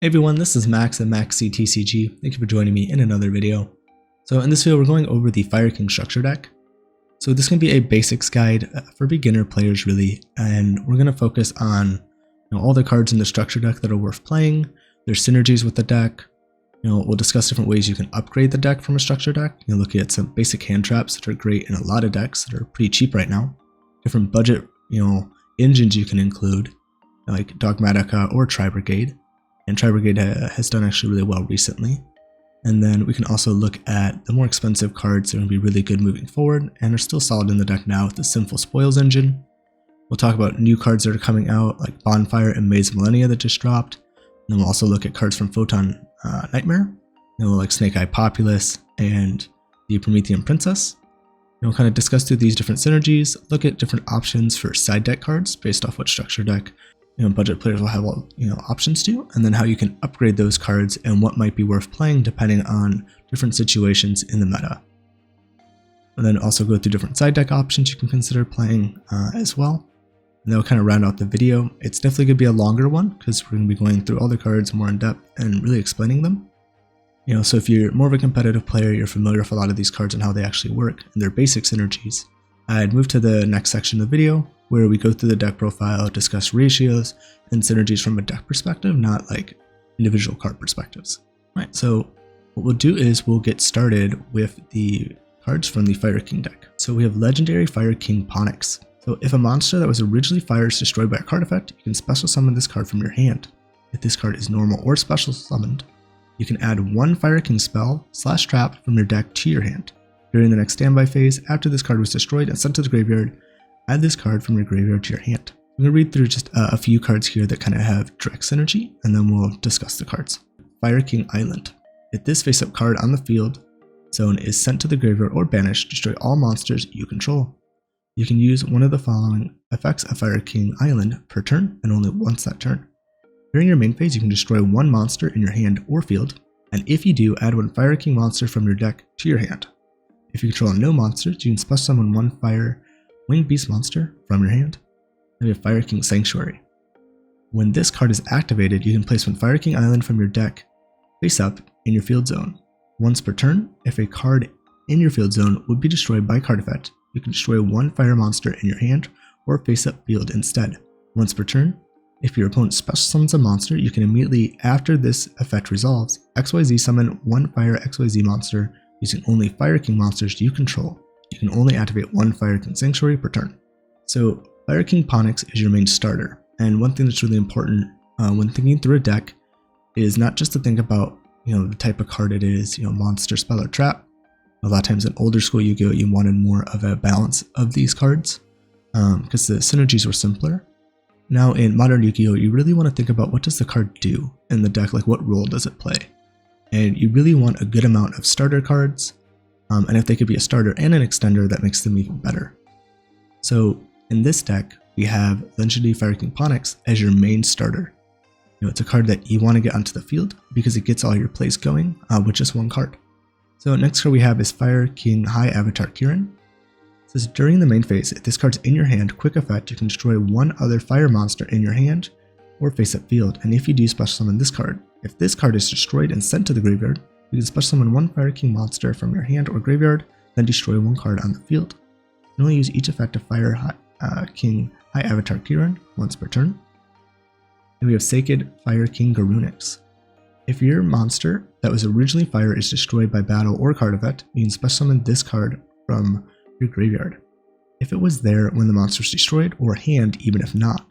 Hey everyone, this is Max at MaxCTCG. Thank you for joining me in another video. So in this video, we're going over the Fire King structure deck. So this can be a basics guide for beginner players really, and we're going to focus on all the cards in the structure deck that are worth playing, their synergies with the deck. We'll discuss different ways you can upgrade the deck from a structure deck. Look at some basic hand traps that are great in a lot of decks that are pretty cheap right now. Different budget, engines you can include, like Dogmatika or Tri-Brigade. And Tri-Brigade has done actually really well recently. And then we can also look at the more expensive cards that are going to be really good moving forward and are still solid in the deck now with the Sinful Spoils engine. We'll talk about new cards that are coming out like Bonfire and Maze of Millennia that just dropped. And then we'll also look at cards from Photon Nightmare, like Snake Eye Populace and the Promethean Princess. And we'll kind of discuss through these different synergies, look at different options for side deck cards based off what structure deck budget players will have options to, and then how you can upgrade those cards and what might be worth playing depending on different situations in the meta. And then also go through different side deck options you can consider playing as well. And that'll kind of round out the video. It's definitely going to be a longer one because we're going to be going through all the cards more in depth and really explaining them. So if you're more of a competitive player, you're familiar with a lot of these cards and how they actually work and their basic synergies, I'd move to the next section of the video where we go through the deck profile, discuss ratios and synergies from a deck perspective, not like individual card perspectives. Right, so what we'll do is we'll get started with the cards from the Fire King deck. So we have Legendary Fire King Ponix. So if a monster that was originally fire is destroyed by a card effect, you can special summon this card from your hand. If this card is normal or special summoned, you can add one Fire King spell / trap from your deck to your hand. During the next standby phase, after this card was destroyed and sent to the graveyard, add this card from your graveyard to your hand. I'm going to read through just a few cards here that kind of have direct synergy, and then we'll discuss the cards. Fire King Island. If this face-up card on the field zone is sent to the graveyard or banished, destroy all monsters you control. You can use one of the following effects of Fire King Island per turn, and only once that turn. During your main phase, you can destroy one monster in your hand or field, and if you do, add one Fire King monster from your deck to your hand. If you control no monsters, you can special summon one Fire Winged Beast monster from your hand. Then we have Fire King Sanctuary. When this card is activated, you can place one Fire King Island from your deck face up in your field zone. Once per turn, if a card in your field zone would be destroyed by card effect, you can destroy one fire monster in your hand or face up field instead. Once per turn, if your opponent special summons a monster, you can immediately, after this effect resolves, XYZ summon one Fire XYZ monster using only Fire King monsters you control. You can only activate one Fire King Sanctuary per turn. So Fire King Ponix is your main starter, and one thing that's really important when thinking through a deck is not just to think about the type of card it is, monster, spell, or trap. A lot of times in older school Yu-Gi-Oh! You wanted more of a balance of these cards because the synergies were simpler. Now in modern Yu-Gi-Oh! You really want to think about what does the card do in the deck, like what role does it play? And you really want a good amount of starter cards, and if they could be a starter and an extender, that makes them even better. So in this deck, we have Legendary Fire King Ponix as your main starter. It's a card that you want to get onto the field because it gets all your plays going with just one card. So next card we have is Fire King High Avatar Kirin. It says during the main phase, if this card's in your hand, quick effect, you can destroy one other fire monster in your hand or face up field, and if you do, special summon this card. If this card is destroyed and sent to the graveyard, you can special summon one Fire King monster from your hand or graveyard, then destroy one card on the field. You can only use each effect of Fire King High Avatar Kirin once per turn. And we have Sacred Fire King Garunix. If your monster that was originally fire is destroyed by battle or card effect, you can special summon this card from your graveyard. If it was there when the monster was destroyed, or hand even if not.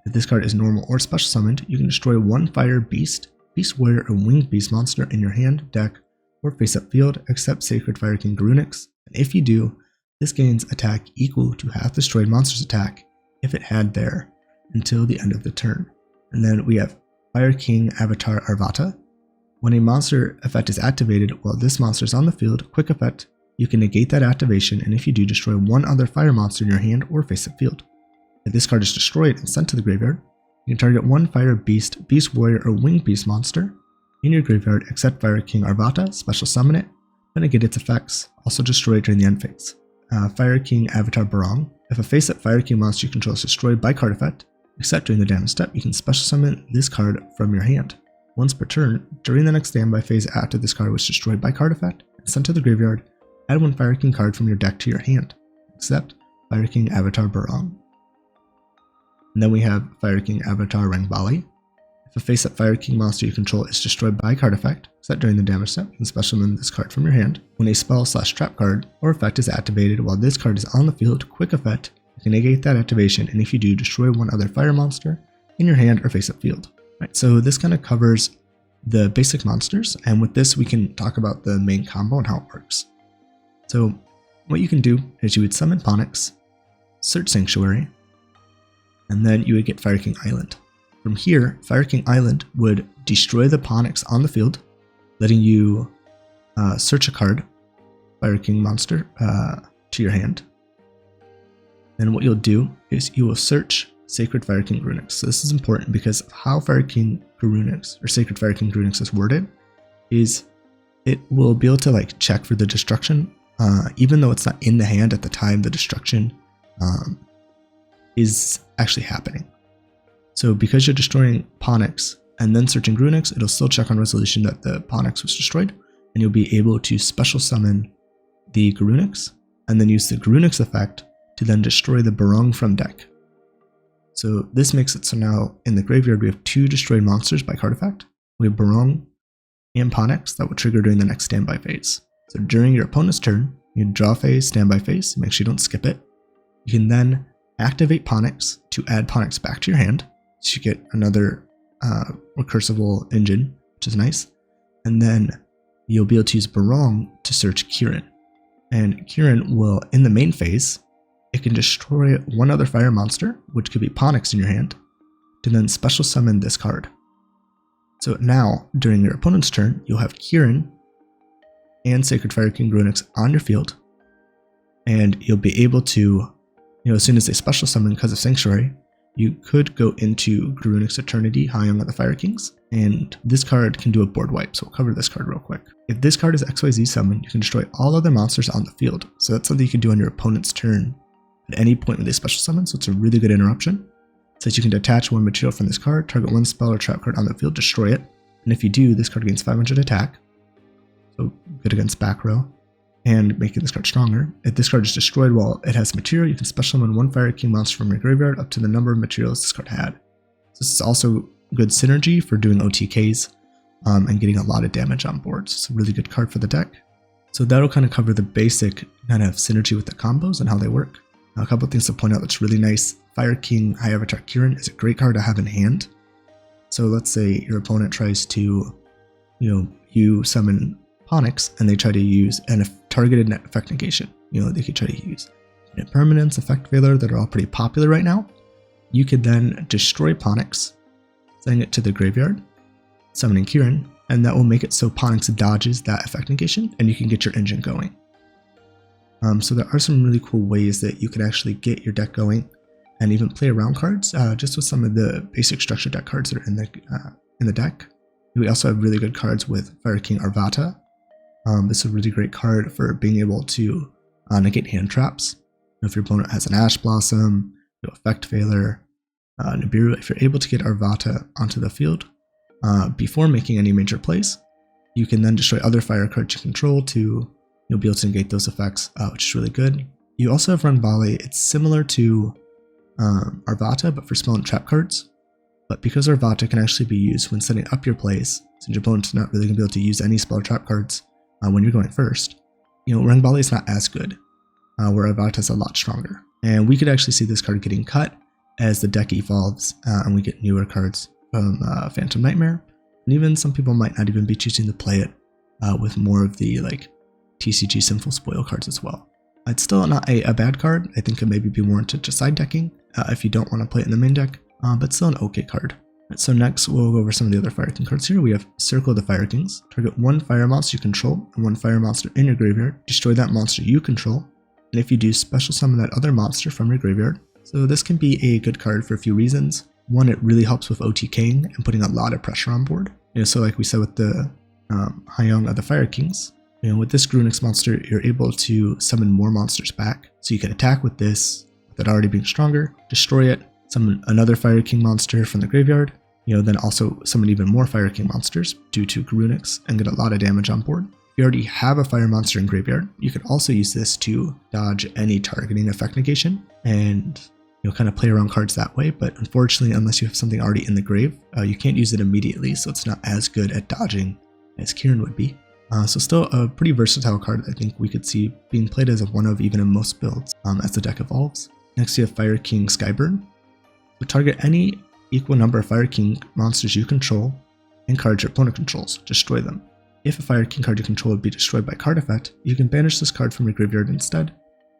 If this card is normal or special summoned, you can destroy one Fire Beast, Beast Warrior, or Winged Beast monster in your hand, deck, or face up field except Sacred Fire King Garunix, and if you do, this gains attack equal to half destroyed monster's attack if it had there until the end of the turn. And then we have Fire King Avatar Arvata. When a monster effect is activated while this monster is on the field, quick effect, you can negate that activation, and if you do, destroy one other fire monster in your hand or face up field. If this card is destroyed and sent to the graveyard, you can target one Fire Beast, Beast Warrior, or Winged Beast monster in your graveyard except Fire King Arvata, special summon it, then negate its effects, also destroyed during the end phase. Fire King Avatar Barong. If a face-up Fire King monster you control is destroyed by card effect, except during the damage step, you can special summon this card from your hand. once per turn, during the next standby phase after this card was destroyed by card effect and sent to the graveyard, add 1 Fire King card from your deck to your hand, except Fire King Avatar Barong. And then we have Fire King Avatar Rangbali. If a face-up Fire King monster you control is destroyed by card effect, except during the damage step, you can special summon this card from your hand. When a spell/trap card or effect is activated while this card is on the field, quick effect, you can negate that activation, and if you do, destroy 1 other fire monster in your hand or face-up field. Right, so this kind of covers the basic monsters, and with this we can talk about the main combo and how it works. So what you can do is you would summon Ponix, search Sanctuary, and then you would get Fire King Island. From here, Fire King Island would destroy the Ponix on the field, letting you search a card, Fire King monster, to your hand. Then what you'll do is you will search Sacred Fire King Garunix. So this is important because of how Fire King Garunix, or Sacred Fire King Garunix is worded, is it will be able to like check for the destruction, even though it's not in the hand at the time the destruction is actually happening. So because you're destroying Ponix and then searching Garunix, it'll still check on resolution that the Ponix was destroyed, and you'll be able to special summon the Garunix and then use the Garunix effect to then destroy the Barong from deck. So this makes it so now in the graveyard we have 2 destroyed monsters by card effect. We have Barong and Ponix that will trigger during the next standby phase. So during your opponent's turn, you draw phase, standby phase, make sure you don't skip it. You can then activate Ponix to add Ponix back to your hand, so you get another recursive engine, which is nice. And then you'll be able to use Barong to search Kirin. And Kirin will, in the main phase, it can destroy 1 other fire monster, which could be Ponix in your hand, to then special summon this card. So now, during your opponent's turn, you'll have Kirin and Sacred Fire King Garunix on your field, and you'll be able to, as soon as they special summon because of Sanctuary, you could go into Garunix Eternity, Hyang of the Fire Kings, and this card can do a board wipe, so we'll cover this card real quick. If this card is XYZ summoned, you can destroy all other monsters on the field, so that's something you can do on your opponent's turn at any point when they special summon, so it's a really good interruption. It says you can detach 1 material from this card, target 1 spell or trap card on the field, destroy it, and if you do, this card gains 500 attack, so good against back row, and making this card stronger. If this card is destroyed while it has material, you can special summon 1 Fire King monster from your graveyard up to the number of materials this card had. So this is also good synergy for doing OTKs and getting a lot of damage on board. So it's a really good card for the deck. So that'll kind of cover the basic kind of synergy with the combos and how they work. Now, a couple of things to point out that's really nice. Fire King High Avatar Kirin is a great card to have in hand. So let's say your opponent tries to, you summon Ponix and they try to use an targeted effect negation. They could try to use permanence, effect failure that are all pretty popular right now. You could then destroy Ponix, sending it to the graveyard, summoning Kirin, and that will make it so Ponix dodges that effect negation and you can get your engine going. So there are some really cool ways that you could actually get your deck going and even play around cards just with some of the basic structure deck cards that are in the deck. We also have really good cards with Fire King Arvata. This is a really great card for being able to negate hand traps. If your opponent has an Ash Blossom, effect failure, Nibiru, if you're able to get Arvata onto the field before making any major plays, you can then destroy other fire cards you control to be able to negate those effects, which is really good. You also have Rangbali. It's similar to Arvata, but for spell and trap cards. But because Arvata can actually be used when setting up your plays, since your opponent's not really going to be able to use any spell or trap cards when you're going first, Rangbali is not as good, where Arvata is a lot stronger. And we could actually see this card getting cut as the deck evolves and we get newer cards from Phantom Nightmare. And even some people might not even be choosing to play it with more of the TCG Sinful spoil cards as well. It's still not a bad card. I think it maybe be warranted to side decking if you don't want to play it in the main deck, but still an okay card. Right, so next we'll go over some of the other Fire King cards here. We have Circle of the Fire Kings. Target 1 fire monster you control and 1 fire monster in your graveyard. Destroy that monster you control, and if you do, special summon that other monster from your graveyard. So this can be a good card for a few reasons. One, it really helps with OTKing and putting a lot of pressure on board. So like we said with the Hyang of the Fire Kings, with this Garunix monster, you're able to summon more monsters back. So you can attack with this, with it already being stronger, destroy it, summon another Fire King monster from the graveyard, then also summon even more Fire King monsters due to Garunix and get a lot of damage on board. If you already have a fire monster in graveyard, you could also use this to dodge any targeting effect negation and kind of play around cards that way. But unfortunately, unless you have something already in the grave, you can't use it immediately, so it's not as good at dodging as Kirin would be. So still a pretty versatile card I think we could see being played as a one of even in most builds as the deck evolves. Next you have Fire King Skyburn. So target any equal number of Fire King monsters you control and cards your opponent controls. Destroy them. If a Fire King card you control would be destroyed by card effect, you can banish this card from your graveyard instead.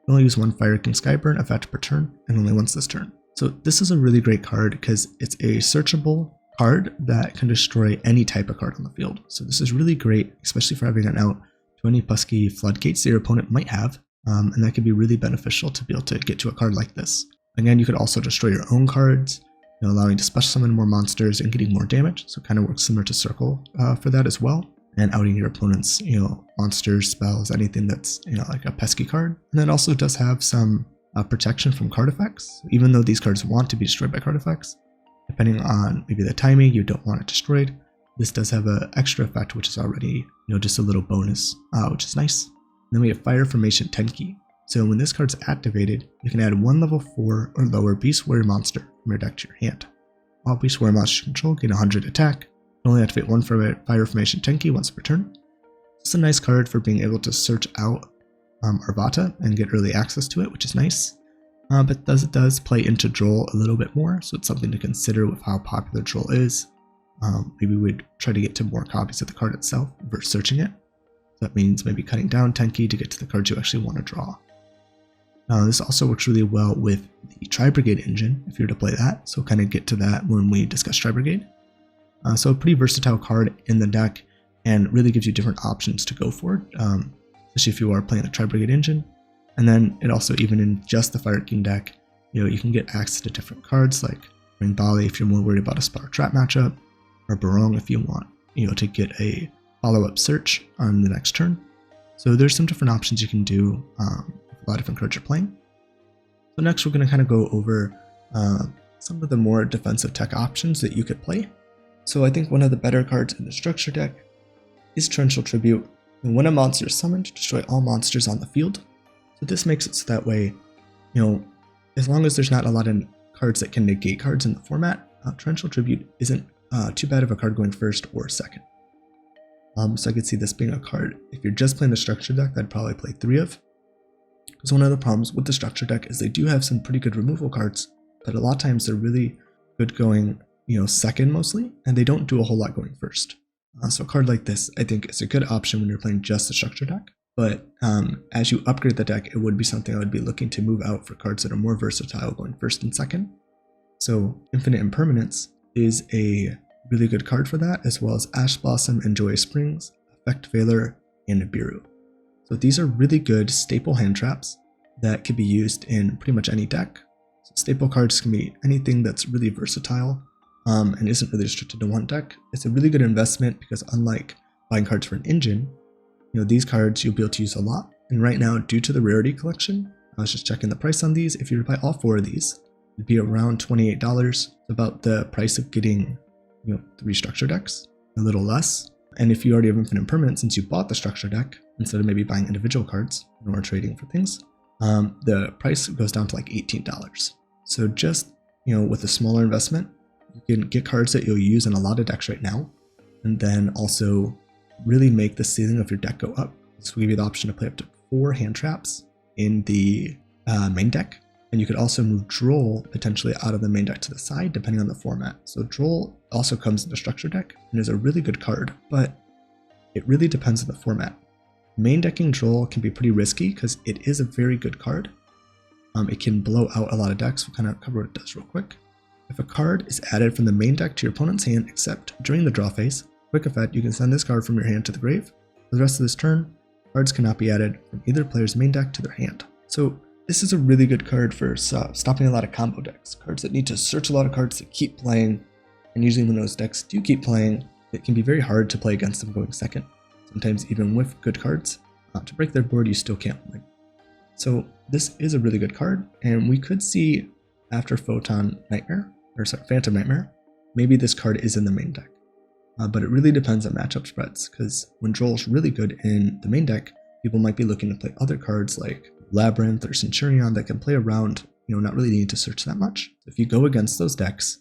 You only use one Fire King Skyburn effect per turn and only once this turn. So this is a really great card because it's a searchable card that can destroy any type of card on the field. So this is really great, especially for having an out to any pesky floodgates that your opponent might have, and that can be really beneficial to be able to get to a card like this. Again, you could also destroy your own cards, allowing to special summon more monsters and getting more damage, so it kind of works similar to Circle for that as well, and outing your opponent's monsters, spells, anything that's like a pesky card. And it also does have some protection from card effects, even though these cards want to be destroyed by card effects. Depending on maybe the timing, you don't want it destroyed. This does have an extra effect, which is already just a little bonus, which is nice. And then we have Fire Formation Tenki. So when this card's activated, you can add one level 4 or lower Beast Warrior monster from your deck to your hand. All Beast Warrior monsters you control gain 100 attack. You can only activate one Fire Formation Tenki once per turn. It's a nice card for being able to search out Arvata and get early access to it, which is nice. But it does play into Droll a little bit more, so it's something to consider with how popular Droll is. Maybe we'd try to get to more copies of the card itself versus searching it. So that means maybe cutting down Tenki to get to the cards you actually want to draw. This also works really well with the Tri-Brigade engine, if you're to play that, so kind of get to that when we discuss Tri-Brigade. So a pretty versatile card in the deck, and really gives you different options to go for, especially if you are playing the Tri-Brigade engine. And then it also, even in just the Fire King deck, you can get access to different cards like Rangbali if you're more worried about a spell or trap matchup, or Barong if you want, to get a follow-up search on the next turn. So there's some different options you can do with a lot of different cards you're playing. So next we're going to kind of go over some of the more defensive tech options that you could play. So I think one of the better cards in the structure deck is Torrential Tribute. And when a monster is summoned, destroy all monsters on the field. So this makes it so that way, as long as there's not a lot of cards that can negate cards in the format, Torrential Tribute isn't too bad of a card going first or second. So I could see this being a card, if you're just playing the structure deck, I'd probably play 3 of. Because one of the problems with the structure deck is they do have some pretty good removal cards, but a lot of times they're really good going, second mostly, and they don't do a whole lot going first. So a card like this, I think, is a good option when you're playing just the structure deck. But as you upgrade the deck, it would be something I would be looking to move out for cards that are more versatile going first and second. So Infinite Impermanence is a really good card for that, as well as Ash Blossom and Joyous Springs, Effect Veiler, and Nibiru. So these are really good staple hand traps that can be used in pretty much any deck. So staple cards can be anything that's really versatile and isn't really restricted to one deck. It's a really good investment because unlike buying cards for an engine, these cards you'll be able to use a lot. And right now, due to the rarity collection, I was just checking the price on these. If you were to buy all 4 of these, it'd be around $28, about the price of getting 3 structure decks, a little less. And if you already have Infinite Impermanence, since you bought the structure deck, instead of maybe buying individual cards or trading for things, the price goes down to like $18. So just, with a smaller investment, you can get cards that you'll use in a lot of decks right now, and then also really make the ceiling of your deck go up. This will give you the option to play up to 4 hand traps in the main deck. And you could also move Droll potentially out of the main deck to the side, depending on the format. So Droll also comes in the structure deck and is a really good card, but it really depends on the format. Main decking Droll can be pretty risky because it is a very good card. It can blow out a lot of decks. We'll kind of cover what it does real quick. If a card is added from the main deck to your opponent's hand, except during the draw phase, quick effect, you can send this card from your hand to the grave. For the rest of this turn, cards cannot be added from either player's main deck to their hand. So this is a really good card for stopping a lot of combo decks. Cards that need to search a lot of cards to keep playing, and usually when those decks do keep playing, it can be very hard to play against them going second. Sometimes even with good cards, to break their board you still can't win. So this is a really good card, and we could see after Phantom Nightmare, maybe this card is in the main deck. But it really depends on matchup spreads, because when Droll's really good in the main deck, people might be looking to play other cards like Labyrinth or Centurion that can play around, not really needing to search that much. If you go against those decks,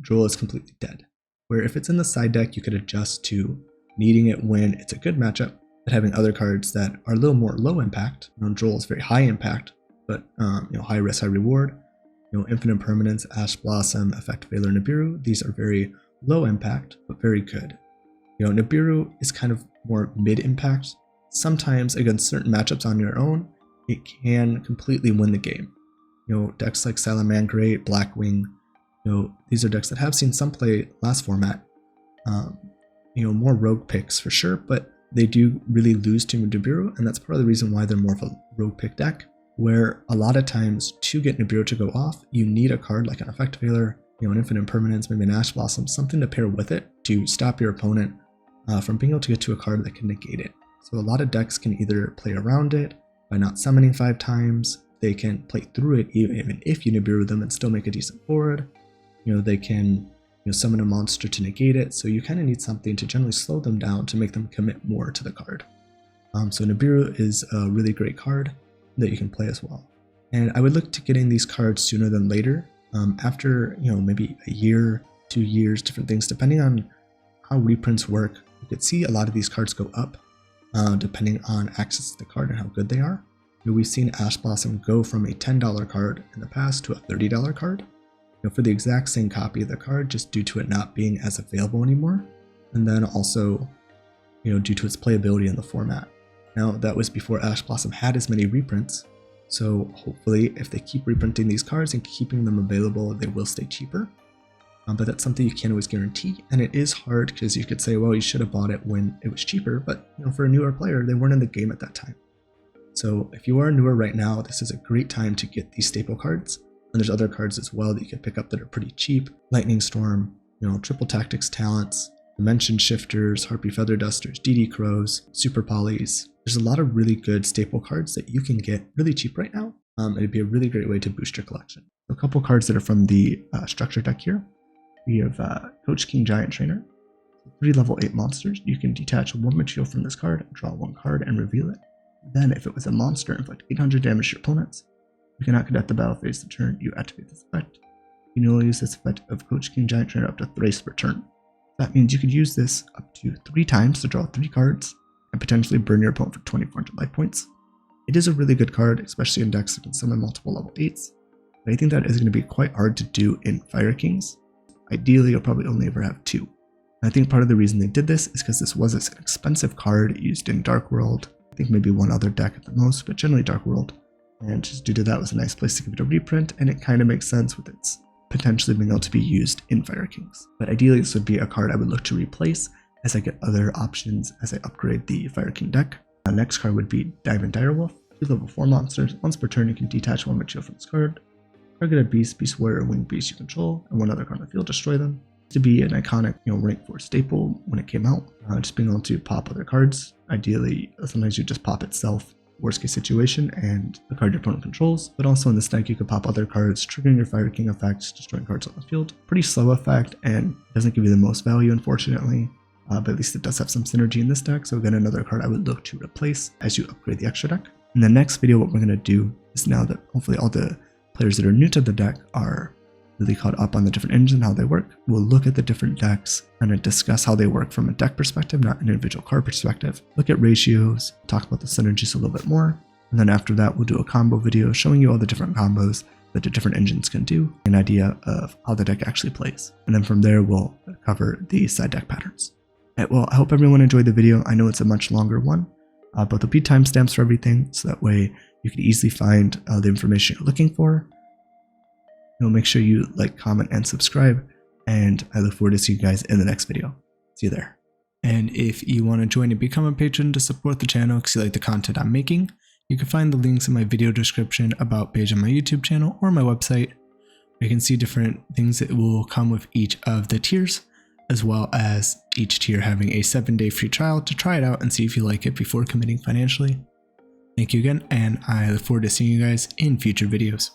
Droll is completely dead. Where if it's in the side deck, you could adjust to needing it when it's a good matchup, but having other cards that are a little more low impact. Droll is very high impact, but high risk, high reward. Infinite Permanence, Ash Blossom, Effect Veiler, Nibiru. These are very low impact, but very good. Nibiru is kind of more mid impact. Sometimes against certain matchups on your own, it can completely win the game. Decks like Salamangreat, Blackwing, these are decks that have seen some play last format. More rogue picks for sure, but they do really lose to Nibiru, and that's part of the reason why they're more of a rogue pick deck, where a lot of times to get Nibiru to go off, you need a card like an Effect Veiler, an Infinite Permanence, maybe an Ash Blossom, something to pair with it to stop your opponent from being able to get to a card that can negate it. So a lot of decks can either play around it by not summoning 5 times, they can play through it even if you Nibiru them and still make a decent board. They can summon a monster to negate it, so you kind of need something to generally slow them down to make them commit more to the card. So Nibiru is a really great card that you can play as well. And I would look to getting these cards sooner than later, after maybe a year, 2 years, different things, depending on how reprints work. You could see a lot of these cards go up, depending on access to the card and how good they are. We've seen Ash Blossom go from a $10 card in the past to a $30 card. For the exact same copy of the card, just due to it not being as available anymore, and then also due to its playability in the format. Now that was before Ash Blossom had as many reprints, so hopefully if they keep reprinting these cards and keeping them available, they will stay cheaper. But that's something you can't always guarantee, and it is hard because you could say, well, you should have bought it when it was cheaper, but for a newer player, they weren't in the game at that time. So if you are newer right now, this is a great time to get these staple cards. And there's other cards as well that you can pick up that are pretty cheap. Lightning Storm, Triple Tactics Talents, Dimension Shifters, Harpy Feather Dusters, DD Crows, Super Polys. There's a lot of really good staple cards that you can get really cheap right now. It'd be a really great way to boost your collection. A couple cards that are from the structure deck here. We have Coach King Giantrainer. 3 level 8 monsters. You can detach 1 material from this card, draw 1 card, and reveal it. Then if it was a monster, inflict 800 damage to your opponents. You cannot conduct the battle phase the turn you activate this effect. You can only use this effect of Coach King Giantrainer up to thrice per turn. That means you could use this up to 3 times to draw 3 cards and potentially burn your opponent for 2400 life points. It is a really good card, especially in decks that can summon multiple level 8s, but I think that is going to be quite hard to do in Fire Kings. Ideally, you'll probably only ever have 2. And I think part of the reason they did this is because this was an expensive card used in Dark World. I think maybe one other deck at the most, but generally Dark World. And just due to that, it was a nice place to give it a reprint, and it kind of makes sense with its potentially being able to be used in Fire Kings. But ideally, this would be a card I would look to replace as I get other options as I upgrade the Fire King deck. The next card would be Diamond Direwolf. 2 level 4 monsters. Once per turn, you can detach 1 material from this card. Target a beast, beast warrior, or winged beast you control, and 1 other card on the field, destroy them. To be an iconic, rank 4 staple when it came out. Just being able to pop other cards. Ideally, sometimes you just pop itself. Worst case situation, and the card your opponent controls, but also in this deck you could pop other cards, triggering your Fire King effects, destroying cards on the field. Pretty slow effect, and doesn't give you the most value, unfortunately, but at least it does have some synergy in this deck, so again, another card I would look to replace as you upgrade the extra deck. In the next video, what we're going to do is, now that hopefully all the players that are new to the deck are really caught up on the different engines and how they work, we'll look at the different decks and discuss how they work from a deck perspective, not an individual card perspective. Look at ratios, talk about the synergies a little bit more, and then after that we'll do a combo video showing you all the different combos that the different engines can do, an idea of how the deck actually plays. And then from there we'll cover the side deck patterns. Alright, well, I hope everyone enjoyed the video. I know it's a much longer one, but there'll be timestamps for everything, so that way you can easily find the information you're looking for. Make sure you like, comment, and subscribe, and I look forward to seeing you guys in the next video. See you there. And if you want to join and become a patron to support the channel because you like the content I'm making, you can find the links in my video description, about page on my YouTube channel, or my website. You can see different things that will come with each of the tiers, as well as each tier having a 7-day free trial to try it out and see if you like it before committing financially. Thank you again, and I look forward to seeing you guys in future videos.